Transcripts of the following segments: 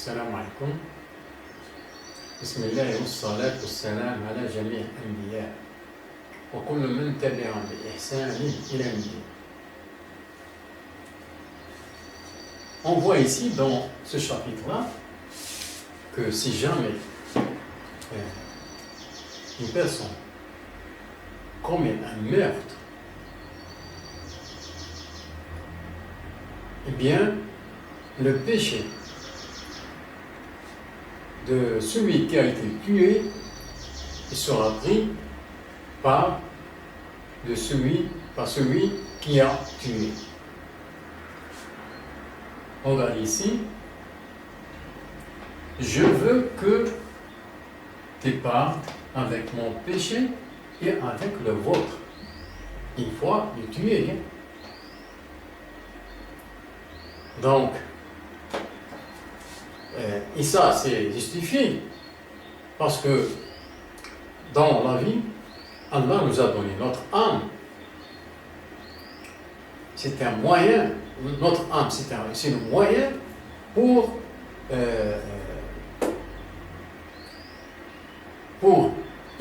السلام عليكم. بسم الله والصلاة والسلام على جميع الأنبياء وكل من تبعهم بإحسان إلى يوم الدين. On voit ici dans ce chapitre-là que si jamais une personne commet un meurtre, eh bien, le péché de celui qui a été tué sera pris par celui qui a tué. On va ici, je veux que tu partes avec mon péché et avec le vôtre. Une fois le tué. Donc, et ça c'est justifié parce que dans la vie, Allah nous a donné notre âme. C'est un moyen, notre âme c'est le moyen pour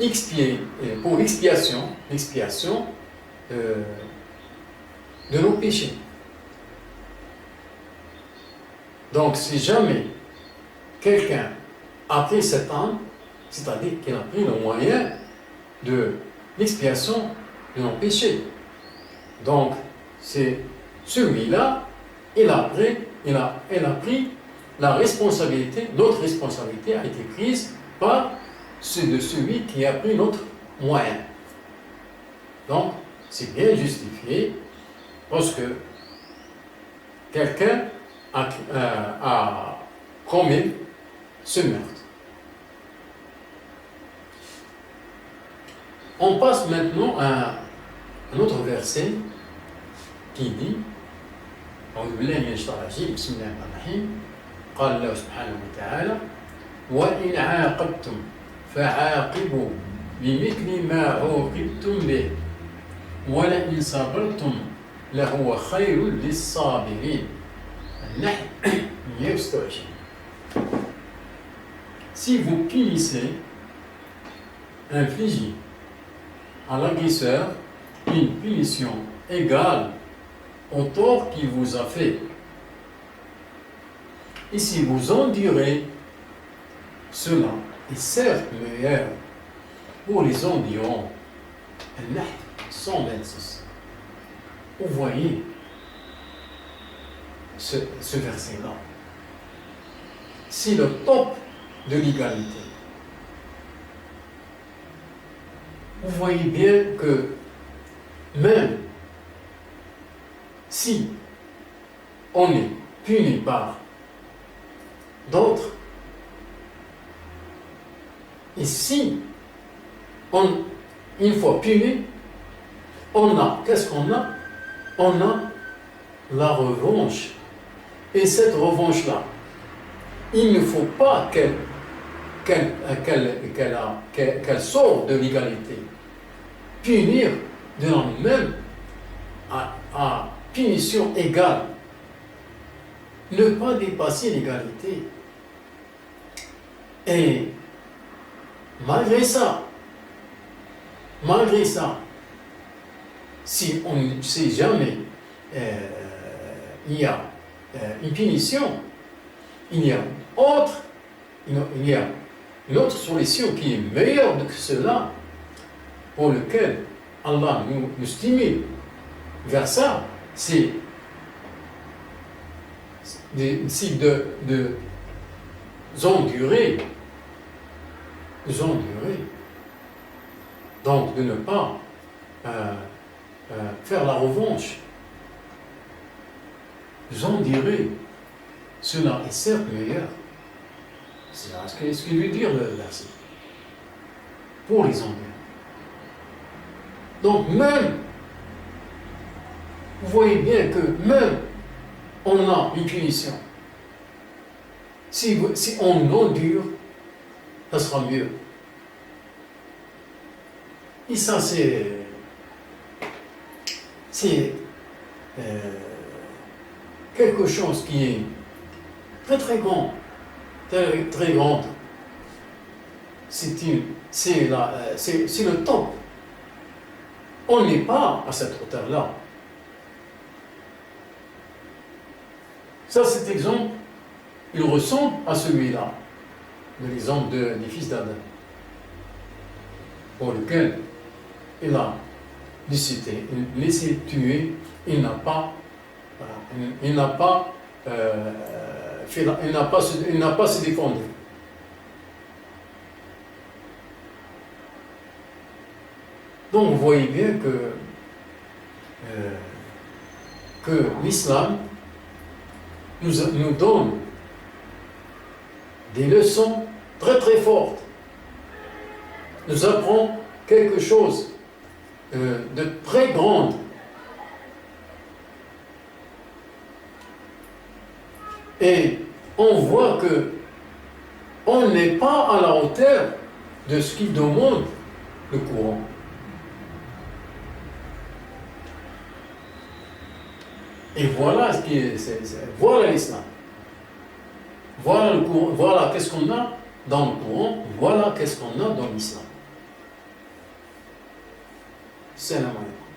expiation de nos péchés. Donc si jamais quelqu'un a pris cette âme, c'est-à-dire qu'il a pris le moyen de l'expiation de nos péchés. Donc, c'est celui-là, il a pris la responsabilité, notre responsabilité a été prise par celui qui a pris notre moyen. Donc, c'est bien justifié parce que quelqu'un a commis ce meurtre. On passe maintenant à un autre verset qui dit أعوذ بالله من الشيطان الرجيم بسم الله الرحمن الرحيم قال الله سبحانه وتعالى وإن عاقبتم فعاقبوا بمثل ما عوقبتم به ولئن صبرتم لهو خير للصابرين النحل 126. Si vous punissez, infligez à l'agresseur une punition égale au tort qu'il vous a fait. Et si vous endurez, cela est certes meilleur pour les endurants. 126. Vous voyez ce verset-là. C'est le top de l'égalité. Vous voyez bien que même si on est puni par d'autres, et si une fois puni, qu'est-ce qu'on a? On a la revanche. Et cette revanche-là, il ne faut pas qu'elle sorte de l'égalité. Punir de la même à punition égale. Ne pas dépasser l'égalité. Et malgré ça, si jamais il y a une punition, il y a une autre solution qui est meilleure que cela, pour lequel Allah nous stimule vers ça, c'est de endurer. Donc de ne pas faire la revanche. Endurer, cela est certes meilleur. C'est ce qu'il veut dire le verset. Pour les endurants. Donc même, vous voyez bien que même on a une punition. Si on endure, ça sera mieux. Et ça c'est quelque chose qui est très très grand. très, très grande. C'est le temps. On n'est pas à cette hauteur-là. Ça, cet exemple, il ressemble à celui-là, de l'exemple des fils d'Adam, pour lequel il a décidé, laissé tuer, il n'a pas se défendu. Donc vous voyez bien que l'islam nous donne des leçons très très fortes, nous apprend quelque chose de très grand. Et on voit que on n'est pas à la hauteur de ce qu'il demande le Coran. Et voilà ce qui est, voilà l'islam. Voilà le Coran, voilà qu'est-ce qu'on a dans le Coran, voilà qu'est-ce qu'on a dans l'islam. C'est la moyenne.